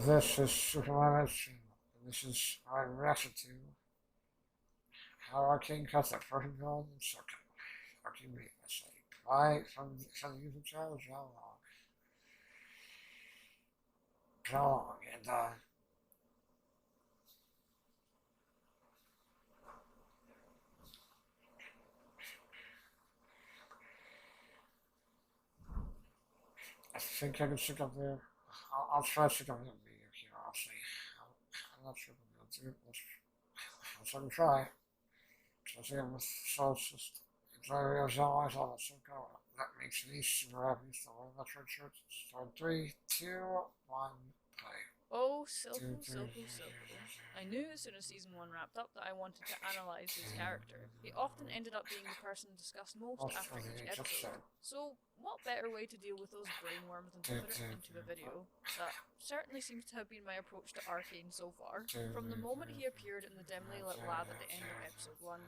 This is Supermonaman. This is my reaction to how Arcane cuts that first villain in Silco. Arcane Let's say goodbye from the YouTube channel, John Long, and I think I can stick up there. I'll try to stick up the video here, honestly. I'm not sure if I'm gonna do it. Let's let me try. So again, with Solstice, enjoy your zone, I saw the Silco. That makes me super happy. So, let's redshirt. Start 3, 2, 1, play. Oh, Silco, Silco, Silco. I knew as soon as season 1 wrapped up that I wanted to analyse his character. He often ended up being the person discussed most after each episode. So, what better way to deal with those brainworms than to put it into a video? That certainly seems to have been my approach to Arcane so far. From the moment he appeared in the dimly lit lab at the end of episode 1,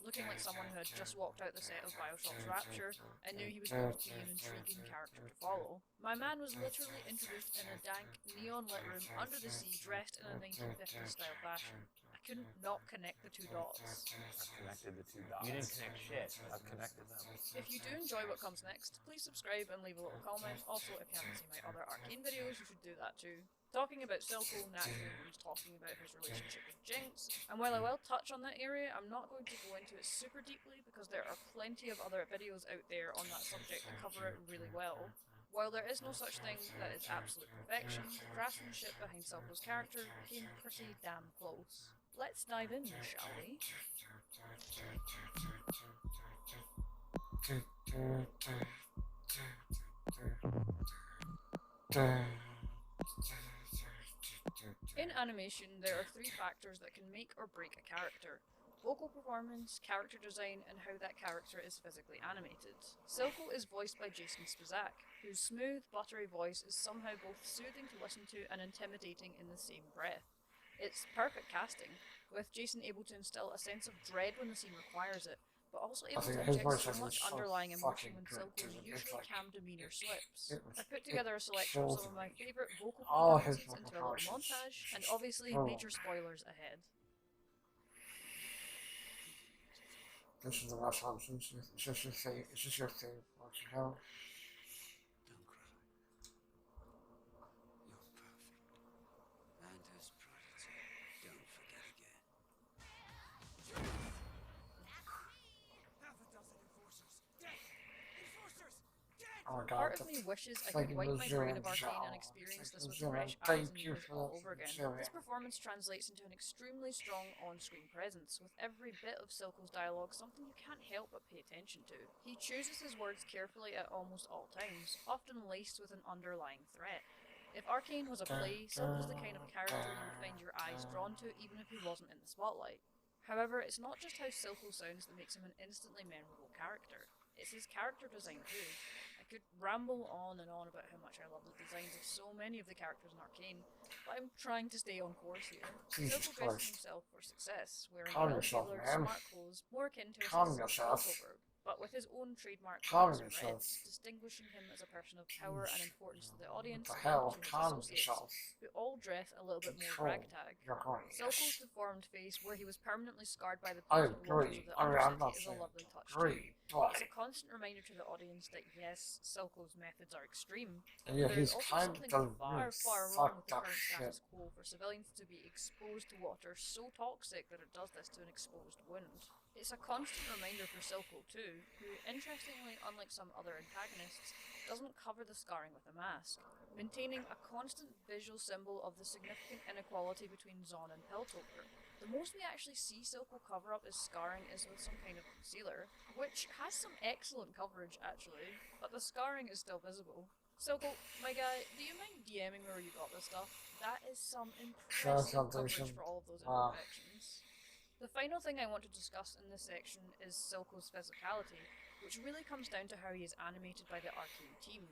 looking like someone who had just walked out the set of Bioshock's Rapture, I knew he was going to be an intriguing character to follow. My man was literally introduced in a dank, neon lit room under the sea, dressed in a 1950s style fashion. I couldn't not connect the two dots. I've connected the two dots. You didn't connect shit. I've connected them. If you do enjoy what comes next, please subscribe and leave a little comment. Also, if you haven't seen my other Arcane videos, you should do that too. Talking about Silco naturally means talking about his relationship with Jinx, and while I will touch on that area, I'm not going to go into it super deeply because there are plenty of other videos out there on that subject that cover it really well. While there is no such thing that is absolute perfection, the craftsmanship behind Silco's character came pretty damn close. Let's dive in, shall we? In animation, there are three factors that can make or break a character: vocal performance, character design, and how that character is physically animated. Silco is voiced by Jason Spizak, whose smooth, buttery voice is somehow both soothing to listen to and intimidating in the same breath. It's perfect casting, with Jason able to instill a sense of dread when the scene requires it, but also able to inject so much underlying emotion when Silco's usually calm demeanour slips. I put together a selection of some of my favourite vocal performances into a little montage, and obviously major spoilers ahead. This is the last one. It's just your thing. It's just your thing. What you know? Don't cry. You're perfect. And as prodigy, don't forget again. Half a dozen enforcers. Dead! Enforcers! Dead! Oh my god. Part of me wishes I could wipe my brain of Arcane and experience this with fresh eyes and ears all over again. This performance translates into an extremely strong on-screen presence, with every bit of Silco's dialogue something you can't help but pay attention to. He chooses his words carefully at almost all times, often laced with an underlying threat. If Arcane was a play, Silco's the kind of character you would find your eyes drawn to even if he wasn't in the spotlight. However, it's not just how Silco sounds that makes him an instantly memorable character. It's his character design too. I could ramble on and on about how much I love the designs of so many of the characters in Arcane, but I'm trying to stay on course here. Silco dresses himself for success, wearing well-tailored, smart clothes, more akin to a Silcoberg, but with his own trademark colors and reds, distinguishing him as a person of power and importance to the audience and to his associates, who all dress a little bit more ragtag. Silco's deformed face, where he was permanently scarred by the painted waters of the Undercity, is a lovely touch too. It's a constant reminder to the audience that yes, Silco's methods are extreme, but there's also something far, far wrong with the current status quo for civilians to be exposed to water so toxic that it does this to an exposed wound. It's a constant reminder for Silco too, who, interestingly, unlike some other antagonists, doesn't cover the scarring with a mask, maintaining a constant visual symbol of the significant inequality between Zon and Piltover. The most we actually see Silco cover up his scarring is with some kind of concealer, which has some excellent coverage actually, but the scarring is still visible. Silco, my guy, do you mind DMing me where you got this stuff? That is some impressive coverage for all of those imperfections. The final thing I want to discuss in this section is Silco's physicality, which really comes down to how he is animated by the Arcane team.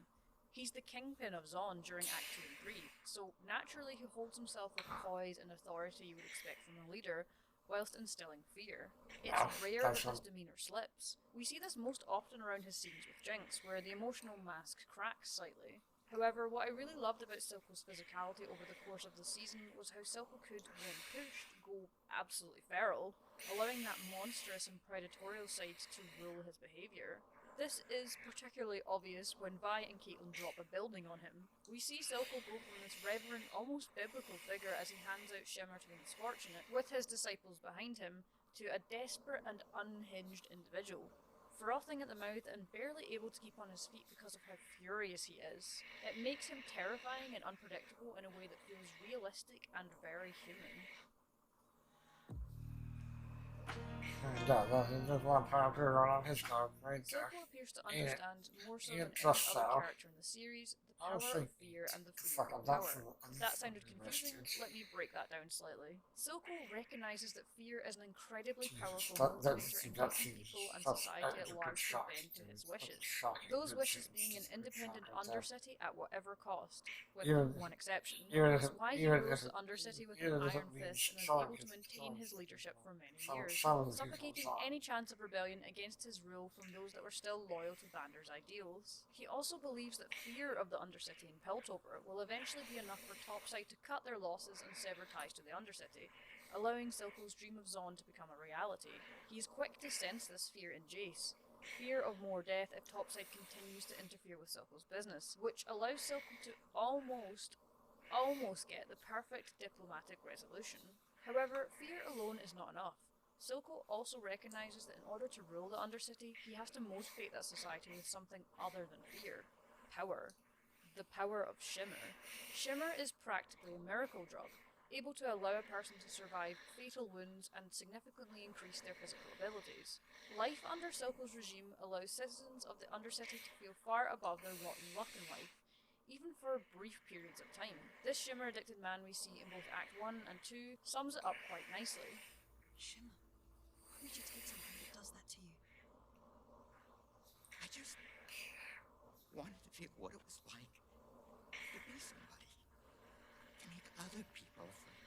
He's the kingpin of Zon during Act 2 and 3, so naturally he holds himself with poise and authority you would expect from a leader, whilst instilling fear. It's rare that his demeanour slips. We see this most often around his scenes with Jinx, where the emotional mask cracks slightly. However, what I really loved about Silco's physicality over the course of the season was how Silco could, when pushed, go absolutely feral, allowing that monstrous and predatorial side to rule his behaviour. This is particularly obvious when Vi and Caitlin drop a building on him. We see Silco go from this reverent, almost biblical figure as he hands out Shimmer to the misfortunate, with his disciples behind him, to a desperate and unhinged individual. Frothing at the mouth and barely able to keep on his feet because of how furious he is. It makes him terrifying and unpredictable in a way that feels realistic and very human. Yeah, there's one character on his card right there. Silco appears to understand more so than any just other character in the series the power Honestly, of fear and the freedom fuck, of I'm not power. for- I'm That for sounded the confusing, rest, let me break that down slightly. Silco recognises that fear is an incredibly Jesus, powerful that motivator in that making seems people and that's society at a good large shot. bend to its That's a wishes. shocking Those good wishes scene. being an It's a good independent shot right there. Undercity at whatever cost, with Even- one exception. even It's if- why he even rules if the it- Undercity with even an if it iron means fist and is some able to people- maintain his leadership for many some years, of the people suffocating saw. any chance of rebellion against his rule from those that were still loyal to Vander's ideals. He also believes that fear of the Undercity in Piltover will eventually be enough for Topside to cut their losses and sever ties to the Undercity, allowing Silco's dream of Zon to become a reality. He is quick to sense this fear in Jace. Fear of more death if Topside continues to interfere with Silco's business, which allows Silco to almost get the perfect diplomatic resolution. However, fear alone is not enough. Silco also recognises that in order to rule the Undercity, he has to motivate that society with something other than fear. Power. The power of Shimmer. Shimmer is practically a miracle drug, able to allow a person to survive fatal wounds and significantly increase their physical abilities. Life under Silco's regime allows citizens of the Undercity to feel far above their rotten luck in life, even for brief periods of time. This Shimmer-addicted man we see in both Act 1 and 2 sums it up quite nicely. Shimmer, why would you take something that does that to you? I just wanted to feel what it was like to be somebody, to make other people afraid.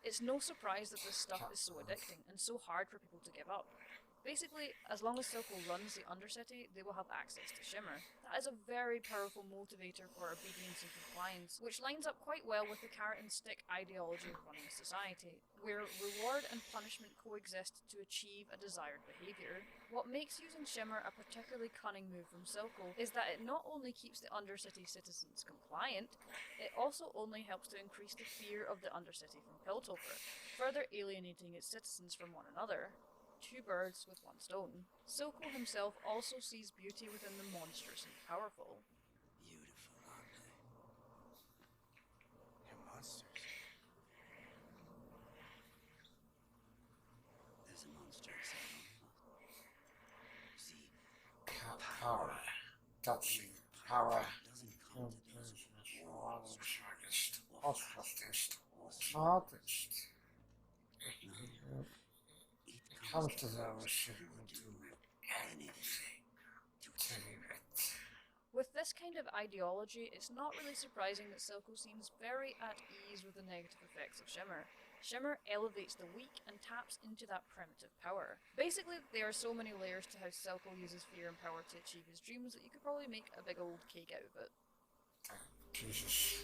It's no surprise that this stuff is so addicting and so hard for people to give up. Basically, as long as Silco runs the Undercity, they will have access to Shimmer. That is a very powerful motivator for obedience and compliance, which lines up quite well with the carrot and stick ideology of running a society, where reward and punishment coexist to achieve a desired behaviour. What makes using Shimmer a particularly cunning move from Silco is that it not only keeps the Undercity citizens compliant, it also only helps to increase the fear of the Undercity from Piltover, further alienating its citizens from one another. Two birds with one stone. Silco himself also sees beauty within the monstrous and powerful. Beautiful, aren't they? They're monsters. There's a monster inside all of us. See, Power. That's power. doesn't come to those who Artist. or Artist. artist. It comes to those who will do anything to achieve it. With this kind of ideology, it's not really surprising that Silco seems very at ease with the negative effects of Shimmer. Shimmer elevates the weak and taps into that primitive power. Basically, there are so many layers to how Silco uses fear and power to achieve his dreams that you could probably make a big old cake out of it. Jesus.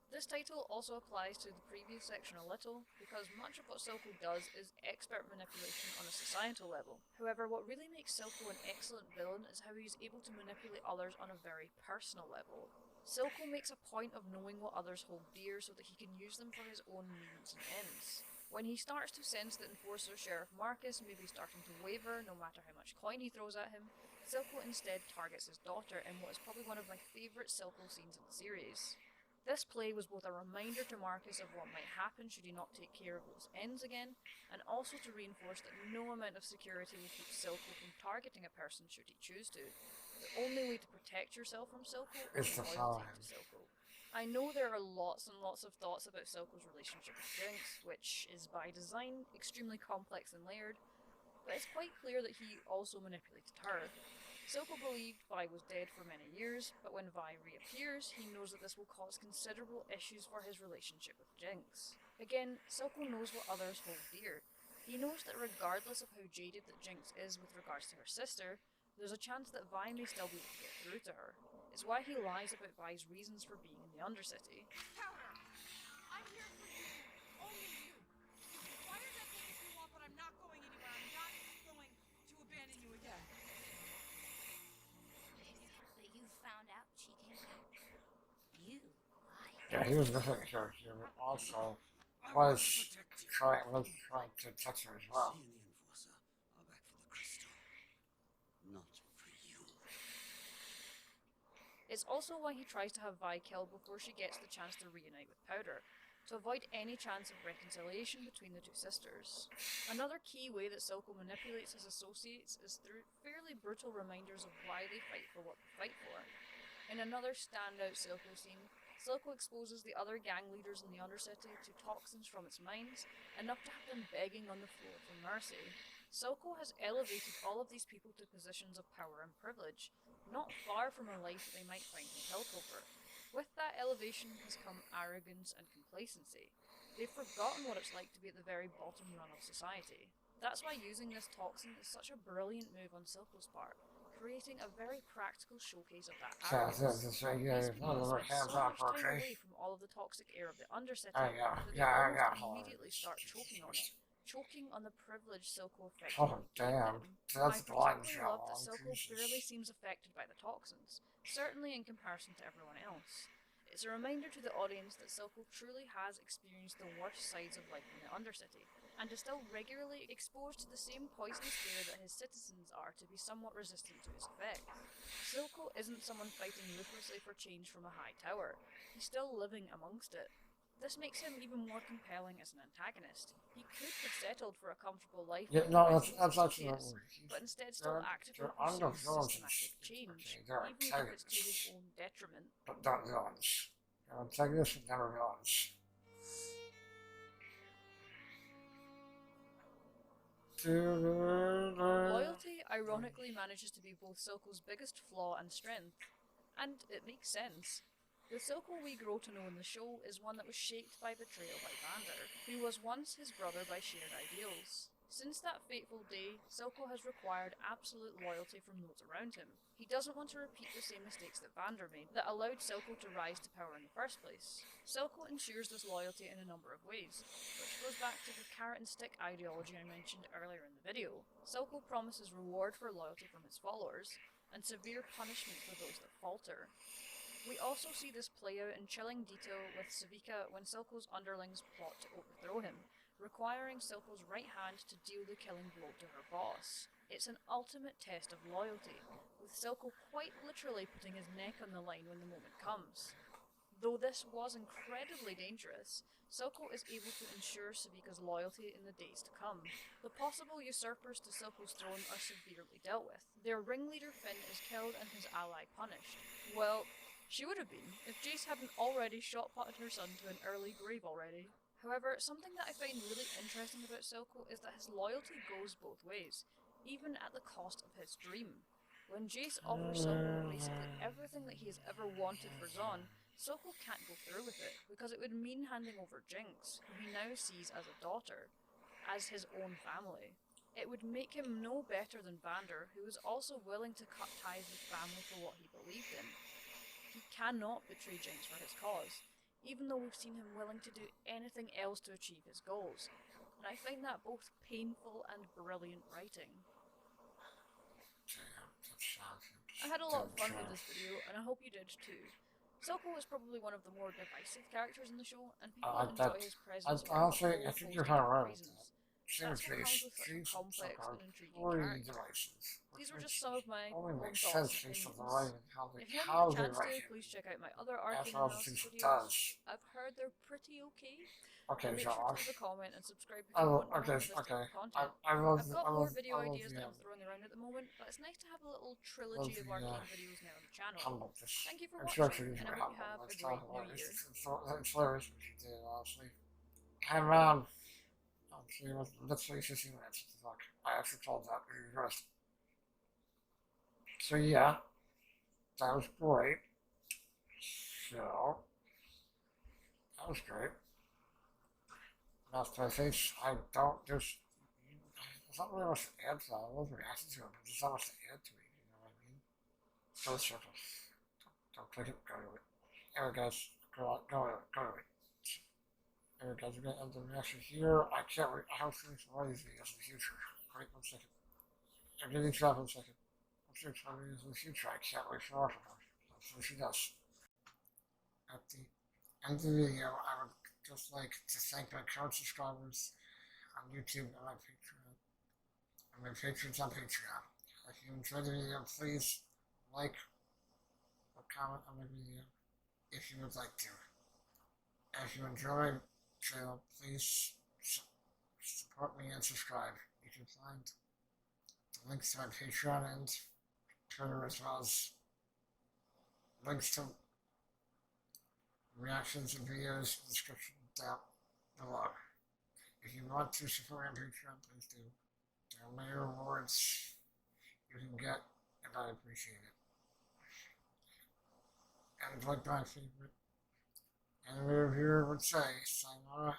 This title also applies to the previous section a little, because much of what Silco does is expert manipulation on a societal level. However, what really makes Silco an excellent villain is how he is able to manipulate others on a very personal level. Silco makes a point of knowing what others hold dear so that he can use them for his own means and ends. When he starts to sense that Enforcer Sheriff Marcus may be starting to waver no matter how much coin he throws at him, Silco instead targets his daughter in what is probably one of my favourite Silco scenes in the series. This play was both a reminder to Marcus of what might happen should he not take care of those ends again, and also to reinforce that no amount of security will keep Silco from targeting a person should he choose to. The only way to protect yourself from Silco is It's the loyalty fine. to Silco. I know there are lots and lots of thoughts about Silco's relationship with Jinx, which is by design extremely complex and layered, but it's quite clear that he also manipulated her. Silco believed Vi was dead for many years, but when Vi reappears, he knows that this will cause considerable issues for his relationship with Jinx. Again, Silco knows what others hold dear. He knows that regardless of how jaded that Jinx is with regards to her sister, there's a chance that Vi may still be able to get through to her. It's why he lies about Vi's reasons for being in the Undercity. Powder! I'm here for you. Only you. You can fire that thing if you want, but I'm not going anywhere. I'm not going to abandon you again. But you found out she came back. You lied. Yeah, he was missing here. He also was trying to touch her as well. She and the Enforcer are back for the crystal. Not for you. It's also why he tries to have Vi killed before she gets the chance to reunite with Powder, to avoid any chance of reconciliation between the two sisters. Another key way that Silco manipulates his associates is through fairly brutal reminders of why they fight for what they fight for. In another standout Silco scene, Silco exposes the other gang leaders in the Undercity to toxins from its mines, enough to have them begging on the floor for mercy. Silco has elevated all of these people to positions of power and privilege, not far from a life that they might find in Piltover. With that elevation has come arrogance and complacency. They've forgotten what it's like to be at the very bottom rung of society. That's why using this toxin is such a brilliant move on Silco's part, creating a very practical showcase of that arrogance. These people spend so much time away from all of the toxic air of the Undercity that they almost immediately start choking on it. Choking on the privilege Silco effectively gave them. I particularly love that Silco barely seems affected by the toxins, certainly in comparison to everyone else. It's a reminder to the audience that Silco truly has experienced the worst sides of life in the Undercity, and is still regularly exposed to the same poisonous air that his citizens are to be somewhat resistant to its effects. Silco isn't someone fighting ruthlessly for change from a high tower, he's still living amongst it. This makes him even more compelling as an antagonist. He could have settled for a comfortable life with that's actually not but instead still actively pursues systematic change, even if it's to his own detriment. But not villains. Antagonists are never villains. Loyalty, ironically, manages to be both Silco's biggest flaw and strength, and it makes sense. The Silco we grow to know in the show is one that was shaped by betrayal by Vander, who was once his brother by shared ideals. Since that fateful day, Silco has required absolute loyalty from those around him. He doesn't want to repeat the same mistakes that Vander made that allowed Silco to rise to power in the first place. Silco ensures this loyalty in a number of ways, which goes back to the carrot and stick ideology I mentioned earlier in the video. Silco promises reward for loyalty from his followers, and severe punishment for those that falter. We also see this play out in chilling detail with Savika when Silco's underlings plot to overthrow him, requiring Silco's right hand to deal the killing blow to her boss. It's an ultimate test of loyalty, with Silco quite literally putting his neck on the line when the moment comes. Though this was incredibly dangerous, Silco is able to ensure Savika's loyalty in the days to come. The possible usurpers to Silco's throne are severely dealt with. Their ringleader Finn is killed and his ally punished. Well, she would have been, if Jace hadn't already shot-putted her son to an early grave already. However, something that I find really interesting about Silco is that his loyalty goes both ways, even at the cost of his dream. When Jace offers Silco basically everything that he has ever wanted for Zon, Silco can't go through with it, because it would mean handing over Jinx, who he now sees as a daughter, as his own family. It would make him no better than Vander, who was also willing to cut ties with family for what he believed in. He cannot betray Jinx for his cause, even though we've seen him willing to do anything else to achieve his goals, and I find that both painful and brilliant writing. I had a lot of fun with this video, and I hope you did too. Silco is probably one of the more divisive characters in the show, and people enjoy his presence for I think you're kind of right. reasons. That's what comes with such a complex and intriguing character. These were just some of my own thoughts and opinions. If you haven't had a chance to, please check out my other Arcane analysis videos. I've heard they're pretty okay. Okay, Make so sure to leave a comment and subscribe if you want more of this type of content. I've got more video ideas that I'm throwing around at the moment, but it's nice to have a little trilogy of Arcane videos now on the channel. Thank you for watching, and I hope you have a great new year. It's hilarious what you did, honestly. And, actually, it was literally 15 minutes. Fuck. I actually told that reversed. So, yeah. That was great. So, that was great. Last message, I don't just There's not really much to add to that. I love reacting to it, but there's not much to add to it, you know what I mean? Go circle. Don't click it, go to it. Anyway guys, go to it. Anyway guys, we're gonna end the reaction here. I can't wait. I have feelings for all these videos in the future. Wait 1 second. I'm getting trapped 1 second. I'm sure it's videos in the future. I can't wait for her. So she does. At the end of the video, I would just like to thank my current subscribers on YouTube and my Patreon. And my patrons on Patreon. If you enjoyed the video, please like or comment on my video if you would like to. And if you enjoy the channel, please support me and subscribe. You can find the links to my Patreon and Twitter, as well as links to reactions and videos in the description down below. If you want to support me on Patreon, please do. There are many rewards you can get, and I appreciate it. And like my favorite animator here would say, sayonara.